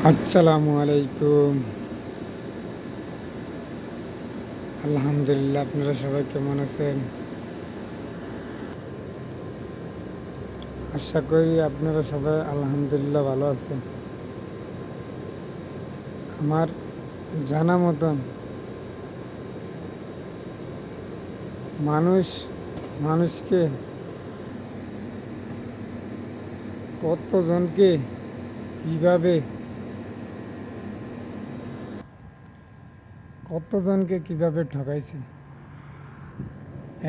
আসসালামু আলাইকুম। আলহামদুলিল্লাহ, আপনারা সবাই কেমন আছেন? আশা করি আপনারা সবাই আলহামদুলিল্লাহ ভালো আছেন। আমার জানা মতন মানুষ মানুষকে কতজনকে কিভাবে কিভাবে ঠকাইছে।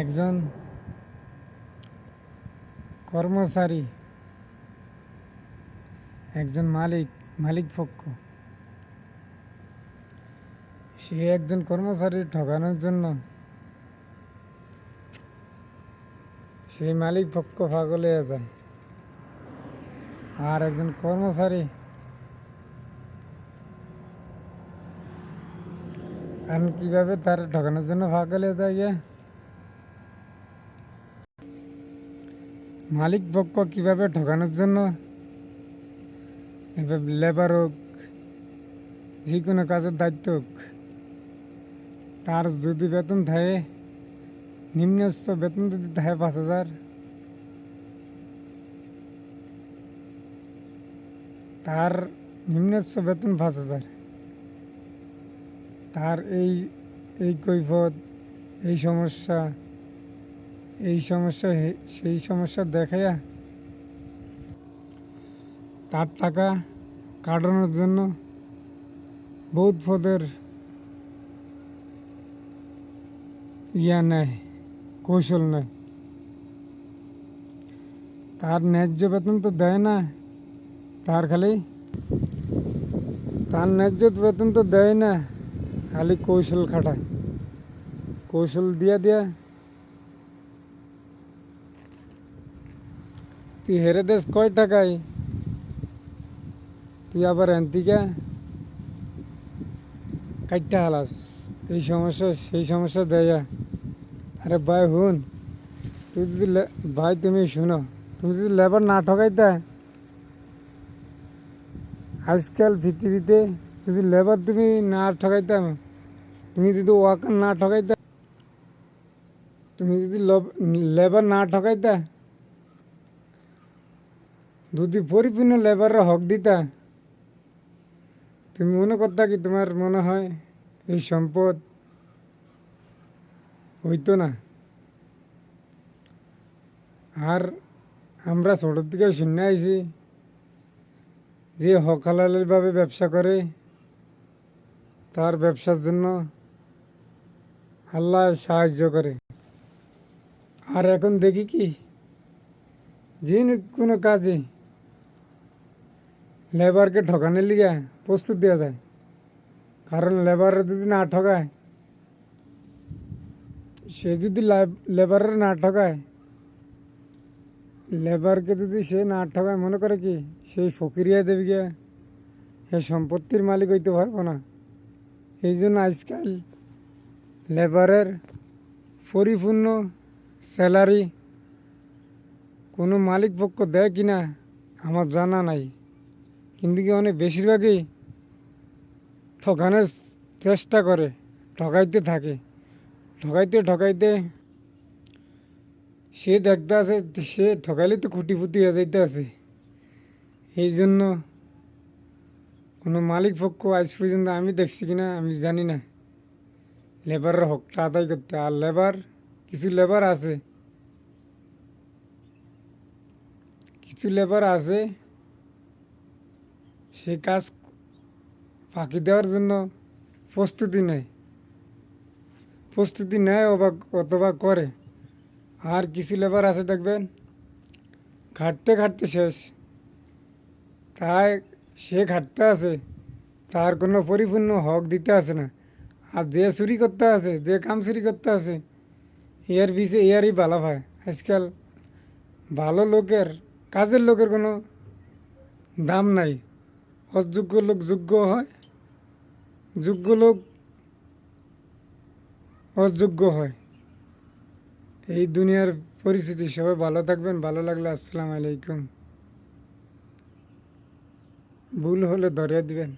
একজন কর্মচারী, একজন মালিক পক্ষ, সে একজন কর্মচারী ঠকানোর জন্য সেই মালিক পক্ষ পাগল হয়ে যায়। আর একজন কর্মচারী কারণ কিভাবে তার ঠকানোর জন্য পাগল হয়ে যায় গিয়ে, মালিক পক্ষ কিভাবে ঠকানোর জন্য এবার লেবার হোক, যে কোনো কাজের দায়িত্ব হোক, তার যদি বেতন থাকে, নিম্নস্থ বেতন যদি থাকে 5,000, তার নিম্নস্থ বেতন 5,000, তার এই কৈফত, এই সমস্যা সেই সমস্যা দেখাইয়া তার টাকা কাটানোর জন্য বহুত পদের নেয়, কৌশল নেয়। তার ন্যায্য বেতন তো দেয় না, তার ন্যায্য বেতন তো দেয় না, খালি কৌশল খাটায়। কৌশল দিয়া তুই হেরে দেশ কয় টাকায়, তুই আবার এনতিকা কাটটা হালাস, এই সমস্যা সেই সমস্যা দেয়া। আরে ভাই হুন, তুই যদি ভাই তুমি শুনো, তুমি যদি লেবার না ঠকাইতা, আজকাল পৃথিবীতে যদি লেবার তুমি না ঠকাইতাম, তুমি যদি ওয়াকার না ঠকাইতা, তুমি যদি লেবার না ঠকাইতা, যদি পরিপূর্ণ লেবারের হক দিতা, তুমি মনে করতা কি তোমার মনে হয় এই সম্পদ হইতো না? আর আমরা ছোটোর থেকে শুনে আইছি যে হক হালালভাবে ব্যবসা করে, তার ব্যবসার জন্য আল্লাহ সাহায্য করে। আর এখন দেখি কি, যে কোনো কাজে লেবারকে ঠকানোর লিগে প্রস্তুত দেওয়া যায়। কারণ লেবারের যদি না ঠকায়, সে যদি লেবারের না ঠকায়, লেবারকে যদি সে না ঠকায়, মনে করে কি সেই ফকিরিয়া দেবে গিয়া, সে সম্পত্তির মালিক হইতে পারবো না। এই জন্য আজকাল লেবারের পরিপূর্ণ স্যালারি কোনো মালিক পক্ষ দেয় কিনা আমার জানা নাই, কিন্তু কি অনেক বেশিরভাগই ঠকানোর চেষ্টা করে, ঠকাইতে থাকে। ঠকাইতে সে দেখতে আছে, সে ঠকাইলে তো খুঁটিপুটি হয়ে যাইতে আছে। এই জন্য কোনো মালিক পক্ষ আজ পর্যন্ত আমি দেখছি কিনা আমি জানি না লেবারের হকটা আদায় করতে। আর কিছু লেবার আছে সে কাজ ফাঁকি দেওয়ার জন্য প্রস্তুতি নেয় অথবা করে। আর কিছু লেবার আছে দেখবেন খাটতে শেষ, তাই সে খাটতে আছে, তার কোনো পরিপূর্ণ হক দিতে আসে না। আর যে চুরি করতে আছে, যে কাম চুরি করতে আছে, এয়ারই ভালো হয়। আজকাল ভালো লোকের, কাজের লোকের কোনো দাম নাই। অযোগ্য লোক যোগ্য হয়, যোগ্য লোক অযোগ্য হয়। এই দুনিয়ার পরিস্থিতি। সবাই ভালো থাকবেন। ভালো লাগলে আসসালামু আলাইকুম। ভুল হলে ধরিয়ে দিবেন।